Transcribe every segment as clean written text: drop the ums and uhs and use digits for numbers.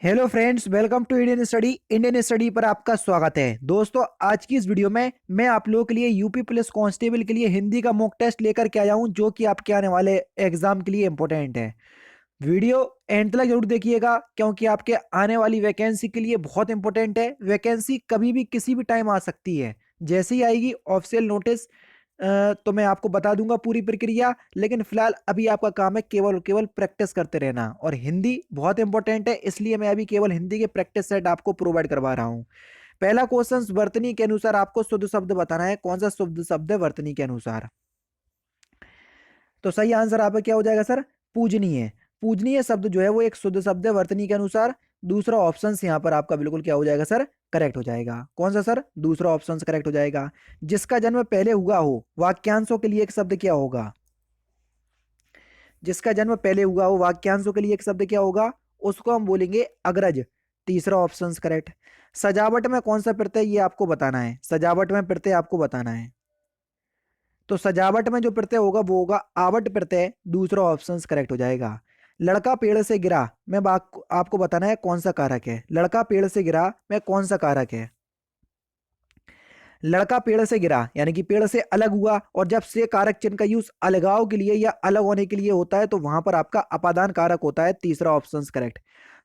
Hello friends, welcome to Indian study पर आपका स्वागत है। दोस्तों, आज की इस वीडियो में मैं आप लोगों के लिए यूपी पुलिस कांस्टेबल के लिए हिंदी का मॉक टेस्ट लेकर के आया हूं, जो कि आपके आने वाले एग्जाम के लिए इंपॉर्टेंट है। वीडियो एंड तक जरूर देखिएगा, क्योंकि आपके आने वाली वैकेंसी के लिए बहुत इंपॉर्टेंट है। वैकेंसी कभी भी किसी भी टाइम आ सकती है। जैसे ही आएगी ऑफिशियल नोटिस तो मैं आपको बता दूंगा पूरी प्रक्रिया। लेकिन फिलहाल अभी आपका काम है केवल और केवल प्रैक्टिस करते रहना, और हिंदी बहुत इंपॉर्टेंट है, इसलिए मैं अभी केवल हिंदी के प्रैक्टिस सेट आपको प्रोवाइड करवा रहा हूँ। पहला क्वेश्चन, वर्तनी के अनुसार आपको शुद्ध शब्द बताना है। कौन सा शुद्ध शब्द है वर्तनी के अनुसार? तो सही आंसर आपका क्या हो जाएगा सर? पूजनीय। पूजनीय शब्द जो है वो एक शुद्ध शब्द है वर्तनी के अनुसार। दूसरा ऑप्शन यहाँ पर आपका बिल्कुल क्या हो जाएगा सर? करेक्ट हो जाएगा। कौन सा सर? दूसरा ऑप्शन करेक्ट हो जाएगा। जिसका जन्म पहले हुआ हो, वाक्यांशों के लिए एक शब्द क्या होगा? जिसका जन्म पहले हुआ हो, वाक्यांशों के लिए एक शब्द क्या होगा? उसको हम बोलेंगे अग्रज। तीसरा ऑप्शन करेक्ट। सजावट में कौन सा प्रत्यय, ये आपको बताना है। सजावट में प्रत्यय आपको बताना है। तो सजावट में जो प्रत्यय होगा वो होगा आवट प्रत्यय। दूसरा ऑप्शन करेक्ट हो जाएगा। लड़का पेड़ से गिरा मैं आपको बताना है कौन सा कारक है। लड़का पेड़ से गिरा में कौन सा कारक है? लड़का पेड़ से गिरा यानी कि पेड़ से अलग हुआ, और जब से कारक चिन्ह का यूज अलगाव के लिए या अलग होने के लिए होता है तो वहां पर आपका अपादान कारक होता है। तीसरा ऑप्शन करेक्ट।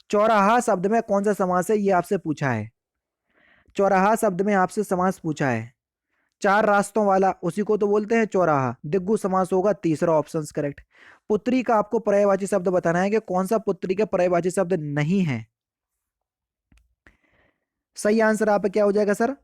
चौराहा शब्द में कौन सा समास है, ये आपसे पूछा है। चौराहा शब्द में आपसे समास पूछा है। चार रास्तों वाला, उसी को तो बोलते हैं चौराहा। दिग्गु समास होगा। तीसरा ऑप्शन करेक्ट। पुत्री का आपको पर्यायवाची शब्द बताना है कि कौन सा पुत्री का पर्यायवाची शब्द नहीं है। सही आंसर आपका क्या हो जाएगा सर?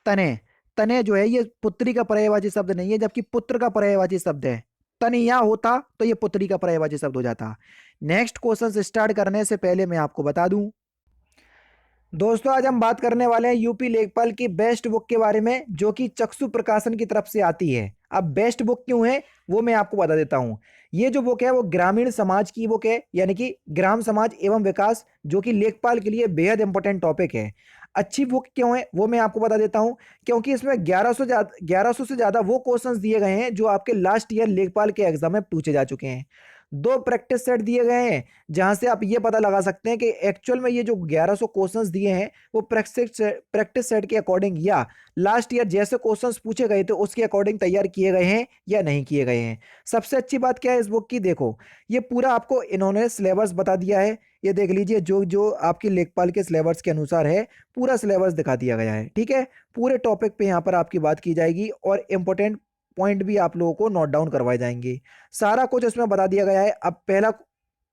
तने। तने जो है ये पुत्री का पर्यायवाची शब्द नहीं है, जबकि पुत्र का पर्यायवाची शब्द है। तनिया होता तो ये पुत्री का पर्यायवाची शब्द हो जाता। नेक्स्ट क्वेश्चन स्टार्ट करने से पहले मैं आपको बता दूं, दोस्तों आज हम बात करने वाले हैं यूपी लेखपाल की बेस्ट बुक के बारे में, जो कि चक्षु प्रकाशन की तरफ से आती है। अब बेस्ट बुक क्यों है वो मैं आपको बता देता हूं। ये जो बुक है वो ग्रामीण समाज की बुक है, यानी कि ग्राम समाज एवं विकास, जो कि लेखपाल के लिए बेहद इंपॉर्टेंट टॉपिक है। अच्छी बुक क्यों है वो मैं आपको बता देता हूं। क्योंकि इसमें 1100 से ज्यादा वो क्वेश्चंस दिए गए हैं जो आपके लास्ट ईयर लेखपाल के एग्जाम में पूछे जा चुके हैं। दो प्रैक्टिस सेट दिए गए हैं, जहां से आप ये पता लगा सकते हैं कि एक्चुअल में ये जो 1100 क्वेश्चंस दिए हैं वो प्रैक्टिस सेट के अकॉर्डिंग या लास्ट ईयर जैसे क्वेश्चंस पूछे गए थे उसके अकॉर्डिंग तैयार किए गए हैं या नहीं किए गए हैं। सबसे अच्छी बात क्या है इस बुक की, देखो ये पूरा आपको इन्होंने सिलेबस बता दिया है। ये देख लीजिए, जो जो आपकी लेखपाल के सिलेबस के अनुसार है पूरा सिलेबस दिखा दिया गया है। ठीक है, पूरे टॉपिक पे यहाँ पर आपकी बात की जाएगी और इंपॉर्टेंट पॉइंट भी आप लोगों को नोट डाउन करवाए जाएंगे। सारा कुछ इसमें बता दिया गया है। अब पहला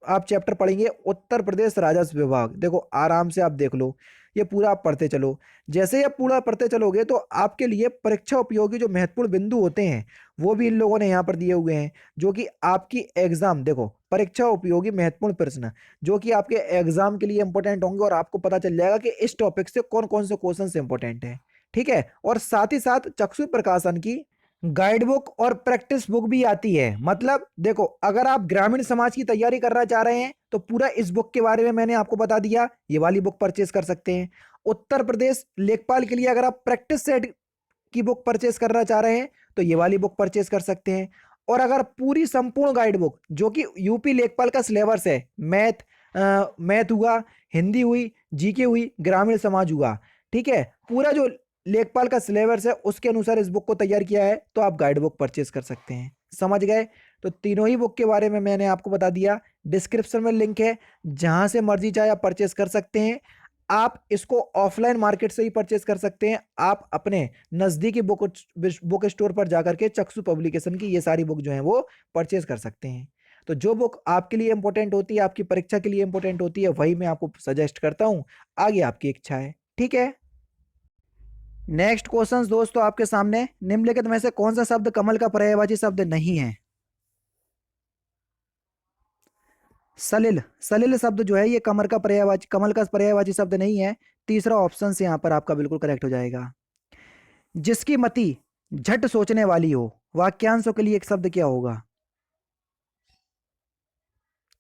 आप चैप्टर पढ़ेंगे उत्तर प्रदेश राजस्व विभाग। देखो आराम से आप देख लो, ये पूरा आप पढ़ते चलो। जैसे ही आप पूरा पढ़ते चलोगे तो आपके लिए परीक्षा उपयोगी जो महत्वपूर्ण बिंदु होते हैं वो भी इन लोगों ने यहाँ पर दिए हुए हैं, जो कि आपकी एग्जाम, देखो परीक्षा उपयोगी महत्वपूर्ण प्रश्न जो कि आपके एग्जाम के लिए इंपॉर्टेंट होंगे, और आपको पता चल जाएगा कि इस टॉपिक से कौन कौन से क्वेश्चन इंपॉर्टेंट है। ठीक है, और साथ ही साथ चक्षु प्रकाशन की गाइड बुक और प्रैक्टिस बुक भी आती है। मतलब देखो, अगर आप ग्रामीण समाज की तैयारी करना चाह रहे हैं तो पूरा इस बुक के बारे में मैंने आपको बता दिया, ये वाली बुक परचेस कर सकते हैं। उत्तर प्रदेश लेखपाल के लिए अगर आप प्रैक्टिस सेट की बुक परचेस करना चाह रहे हैं तो ये वाली बुक परचेस कर सकते हैं। और अगर पूरी संपूर्ण गाइड बुक जो कि यूपी लेखपाल का सिलेबस है, मैथ हुआ, हिंदी हुई, जीके हुई, ग्रामीण समाज हुआ, ठीक है, पूरा जो लेखपाल का सिलेबस है उसके अनुसार इस बुक को तैयार किया है, तो आप गाइड बुक परचेस कर सकते हैं। समझ गए? तो तीनों ही बुक के बारे में मैंने आपको बता दिया। डिस्क्रिप्शन में लिंक है, जहां से मर्जी चाहे आप परचेस कर सकते हैं। आप इसको ऑफलाइन मार्केट से ही परचेस कर सकते हैं। आप अपने नजदीकी बुक स्टोर पर जाकर के चक्षु पब्लिकेशन की ये सारी बुक जो है वो परचेस कर सकते हैं। तो जो बुक आपके लिए इंपॉर्टेंट होती है, आपकी परीक्षा के लिए इंपॉर्टेंट होती है, वही मैं आपको सजेस्ट करता हूं। आगे आपकी इच्छा है। ठीक है, नेक्स्ट क्वेश्चन दोस्तों आपके सामने, निम्नलिखित में से कौन सा शब्द कमल का पर्यायवाची शब्द नहीं है? सलिल। सलिल शब्द जो है ये कमल का पर्यायवाची शब्द नहीं है। तीसरा ऑप्शन से यहां पर आपका बिल्कुल करेक्ट हो जाएगा। जिसकी मति झट सोचने वाली हो, वाक्यांशों के लिए एक शब्द क्या होगा?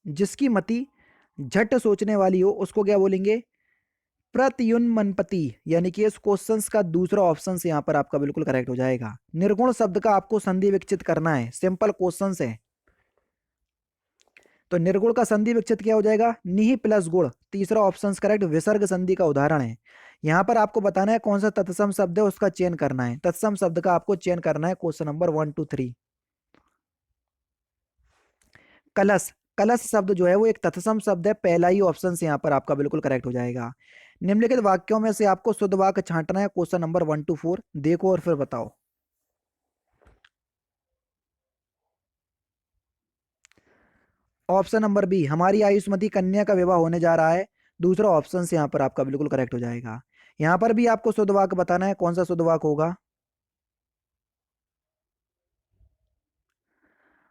जिसकी मति झट सोचने वाली हो उसको क्या बोलेंगे? प्रत्युन्मनपति। यानी कि इस क्वेश्चन का दूसरा ऑप्शन से यहां पर आपका बिल्कुल करेक्ट हो जाएगा। निर्गुण शब्द का आपको संधि विकसित करना है, सिंपल क्वेश्चन है। तो निर्गुण का संधि विच्छेद क्या हो जाएगा, निहि प्लस गुण, तीसरा ऑप्शन करेक्ट। विसर्ग संधि का उदाहरण है। यहां पर आपको बताना है कौन सा तत्सम शब्द है, उसका चयन करना है। तत्सम शब्द का आपको चयन करना है क्वेश्चन नंबर 1 2 3। कलश, कलश शब्द जो है वो एक तत्सम शब्द है, पहला ही ऑप्शन से यहाँ पर आपका बिल्कुल करेक्ट हो जाएगा। निम्नलिखित वाक्यों में से आपको शुद्ध वाक्य छांटना है, क्वेश्चन नंबर 1 2 4, देखो और फिर बताओ। ऑप्शन नंबर बी, हमारी आयुष्मती कन्या का विवाह होने जा रहा है, दूसरा ऑप्शन से यहाँ पर आपका बिल्कुल करेक्ट हो जाएगा। यहाँ पर भी आपको शुद्ध वाक्य बताना है, कौन सा शुद्ध वाक्य होगा।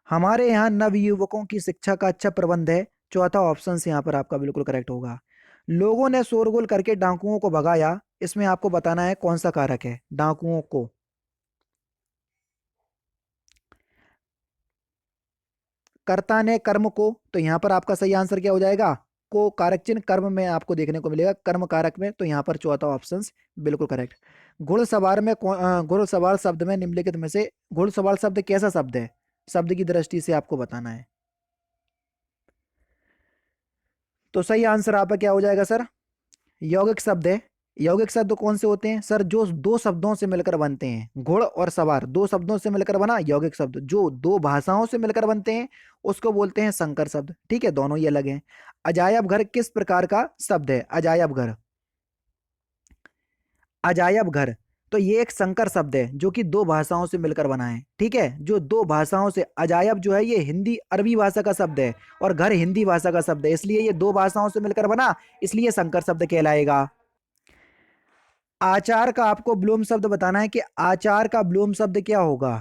हमारे यहाँ नवयुवकों की शिक्षा का अच्छा प्रबंध है, चौथा ऑप्शन से यहाँ पर आपका बिल्कुल करेक्ट होगा। लोगों ने शोरगुल करके डाकुओं को भगाया, इसमें आपको बताना है कौन सा कारक है, डाकुओं को। कर्ता ने कर्म को, तो यहाँ पर आपका सही आंसर क्या हो जाएगा, को कारक चिन्ह कर्म में आपको देखने को मिलेगा, कर्म कारक में, तो यहाँ पर चौथा ऑप्शन बिल्कुल करेक्ट। घुड़सवार में घुड़सवार शब्द में निम्नलिखित में से घुड़सवार शब्द कैसा शब्द है, शब्द की दृष्टि से आपको बताना है। तो सही आंसर आपका क्या हो जाएगा सर, यौगिक शब्द है। यौगिक शब्द कौन से होते हैं सर, जो दो शब्दों से मिलकर बनते हैं, घुड़ और सवार दो शब्दों से मिलकर बना यौगिक शब्द, जो दो भाषाओं से मिलकर बनते हैं उसको बोलते हैं संकर शब्द। ठीक है, दोनों ही अलग हैं। अजायब घर किस प्रकार का शब्द है, अजायब घर, अजायब घर, तो ये एक संकर शब्द है जो कि दो भाषाओं से मिलकर बना है। ठीक है, जो दो भाषाओं से, अजायब जो है ये हिंदी अरबी भाषा का शब्द है और घर हिंदी भाषा का शब्द है, इसलिए ये दो भाषाओं से मिलकर बना, इसलिए संकर शब्द कहलाएगा। आचार का आपको ब्लूम शब्द बताना है कि आचार का ब्लूम शब्द क्या होगा।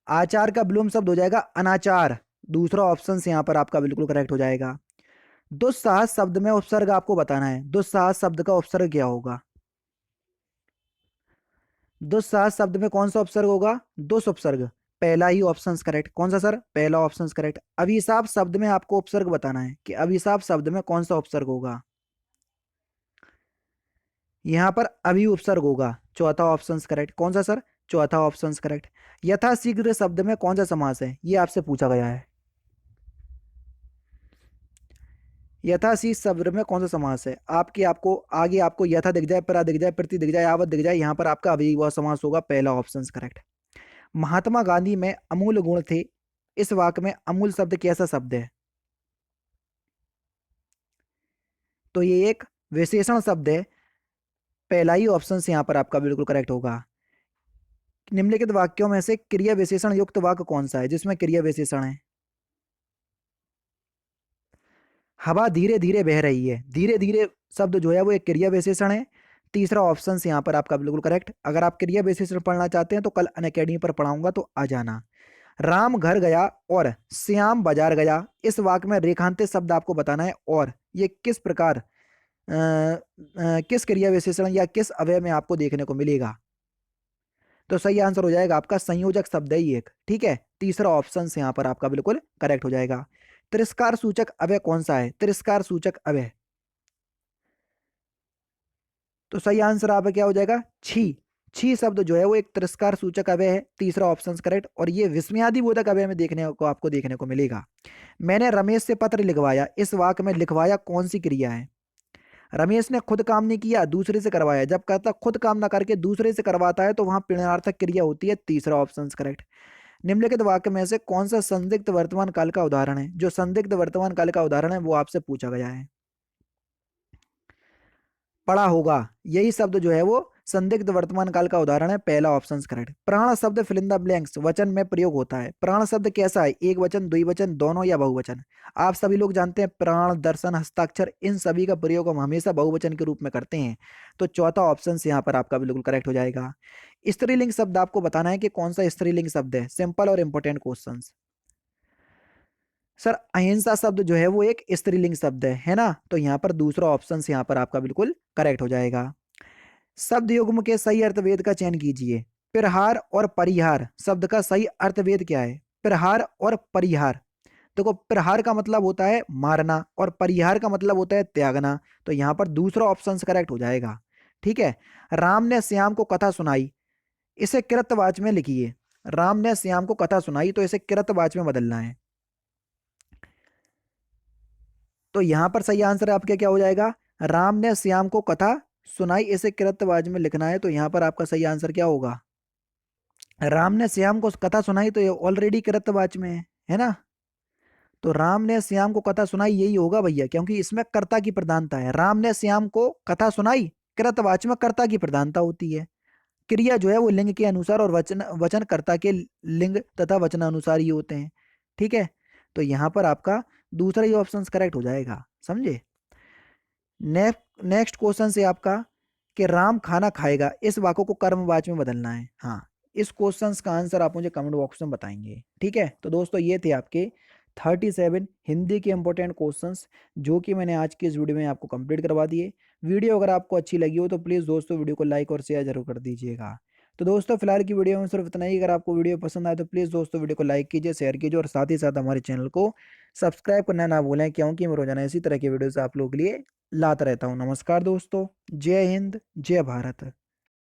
आचार का ब्लूम शब्द हो जाएगा अनाचार, दूसरा ऑप्शन से यहां पर आपका बिल्कुल करेक्ट हो जाएगा। दुस्साहस शब्द में उपसर्ग आपको बताना है, दुस्साहस शब्द का उपसर्ग क्या होगा। दुस्साहस शब्द में कौन सा उपसर्ग होगा, दुस उपसर्ग, पहला ही ऑप्शन करेक्ट। कौन सा सर, पहला ऑप्शन करेक्ट। अभिशाप शब्द में आपको उपसर्ग बताना है कि अभिशाप शब्द में कौन सा उपसर्ग होगा। यहां पर अभी उपसर्ग होगा, चौथा ऑप्शन करेक्ट। कौन सा सर, चौथा ऑप्शन करेक्ट। यथाशीघ्र शब्द में कौन सा समास है, ये आपसे पूछा गया है। यथाशीघ्र शब्द में कौन सा समास है, आपके आपको आगे आपको यथा दिख जाए, परा दिख जाए, प्रति दिख जाए, यावत दिख जाए, यहां पर आपका अभिव्यक्ति समास होगा, पहला ऑप्शन करेक्ट। महात्मा गांधी में अमूल गुण थे, इस वाक्य में अमूल शब्द कैसा शब्द है, तो ये एक विशेषण शब्द है, पहला ही ऑप्शन से यहां पर आपका बिल्कुल करेक्ट होगा। निम्नलिखित वाक्यों में से क्रिया विशेषण युक्त वाक्य कौन सा है जिसमें क्रिया विशेषण है। हवा धीरे धीरे बह रही है, धीरे धीरे शब्द जो है वो एक क्रिया विशेषण है, तीसरा ऑप्शन से यहाँ पर आपका बिल्कुल करेक्ट। अगर आप क्रिया विशेषण पढ़ना चाहते हैं तो कल अनअकैडमी पर पढ़ाऊंगा, तो आ जाना। राम घर गया और श्याम बाजार गया, इस वाक्य में रेखांकित शब्द आपको बताना है और ये किस प्रकार किस क्रिया विशेषण या किस अवयव में आपको देखने को मिलेगा। तो सही आंसर हो जाएगा आपका संयोजक शब्द है ये एक। ठीक है, तीसरा ऑप्शन से यहाँ पर आपका बिल्कुल करेक्ट हो जाएगा। तिरस्कार सूचक अवयव कौन सा है, तिरस्कार सूचक अवयव, तो सही आंसर आपका क्या हो जाएगा, छी। छी शब्द जो है वो एक तिरस्कार सूचक अवयव है, तीसरा ऑप्शन करेक्ट, और ये विस्मयादि बोधक अवयव में देखने को आपको देखने को मिलेगा। मैंने रमेश से पत्र लिखवाया, इस वाक्य में लिखवाया कौन सी क्रिया है। रमेश ने खुद काम नहीं किया, दूसरे से करवाया, जब कहता खुद काम ना करके दूसरे से करवाता है तो वहां प्रणयार्थक क्रिया होती है, तीसरा ऑप्शन करेक्ट। निम्नलिखित वाक्य में से कौन सा संदिग्ध वर्तमान काल का उदाहरण है, जो संदिग्ध वर्तमान काल का उदाहरण है वो आपसे पूछा गया है। पड़ा होगा, यही शब्द जो है वो संदिग्ध वर्तमान काल का उदाहरण है, पहला ऑप्शन करेक्ट। प्राण शब्द फिल इन द ब्लैंक्स वचन में प्रयोग होता है, प्राण शब्द कैसा है, एक वचन, द्विवचन, दोनों या बहुवचन। आप सभी लोग जानते हैं प्राण, दर्शन, हस्ताक्षर, इन सभी का प्रयोग हम हमेशा बहुवचन के रूप में करते हैं, तो चौथा ऑप्शन से यहाँ पर आपका बिल्कुल करेक्ट हो जाएगा। स्त्रीलिंग शब्द आपको बताना है कि कौन सा स्त्रीलिंग शब्द है, सिंपल और इंपॉर्टेंट क्वेश्चन। सर अहिंसा शब्द जो है वो एक स्त्रीलिंग शब्द है ना, तो यहाँ पर दूसरा ऑप्शन से यहाँ पर आपका बिल्कुल करेक्ट हो जाएगा। शब्द युग्म के सही अर्थवेद का चयन कीजिए। प्रहार और परिहार शब्द का सही अर्थवेद क्या है, प्रहार और परिहार। देखो प्रहार का मतलब होता है मारना और परिहार का मतलब होता है त्यागना, तो यहाँ पर दूसरा ऑप्शन करेक्ट हो जाएगा। ठीक है, राम ने श्याम को कथा सुनाई, इसे कृतवाच में लिखिए। राम ने श्याम को कथा सुनाई, तो इसे कृतवाच में बदलना है। तो यहाँ पर सही आंसर आपका क्या हो जाएगा, राम ने श्याम को कथा सुनाई, इसे कृतवाच में लिखना है। तो यहाँ पर आपका सही आंसर क्या होगा, राम ने श्याम को कथा सुनाई, तो ये ऑलरेडी कृतवाच में है ना। तो राम ने श्याम को कथा सुनाई यही होगा भैया, क्योंकि इसमें कर्ता की प्रधानता है। राम ने श्याम को कथा सुनाई, कृतवाच में कर्ता की प्रधानता होती है। क्रिया जो है वो लिंग के अनुसार और वचन वचन कर्ता के लिंग तथा वचनानुसार ही होते हैं। ठीक है, तो यहाँ पर आपका दूसरा ही ऑप्शन करेक्ट हो जाएगा, समझे। नेक्स्ट क्वेश्चन से आपका कि राम खाना खाएगा, इस वाक्य को कर्मवाच में बदलना है। हाँ, इस क्वेश्चन का आंसर आप मुझे कमेंट बॉक्स में बताएंगे। ठीक है, तो दोस्तों ये थे आपके 37 हिंदी के इंपॉर्टेंट क्वेश्चंस जो कि मैंने आज की इस वीडियो में आपको कंप्लीट करवा दिए। वीडियो अगर आपको अच्छी लगी हो तो प्लीज़ दोस्तों वीडियो को लाइक और शेयर जरूर कर दीजिएगा। तो दोस्तों फिलहाल की वीडियो में सिर्फ इतना ही। अगर आपको वीडियो पसंद आए तो प्लीज़ दोस्तों वीडियो को लाइक कीजिए, शेयर कीजिए और साथ ही साथ हमारे चैनल को सब्सक्राइब करना ना भूलें, क्योंकि मैं रोजाना इसी तरह की वीडियोस आप लोगों के लिए लाता रहता हूँ। नमस्कार दोस्तों, जय हिंद, जय भारत।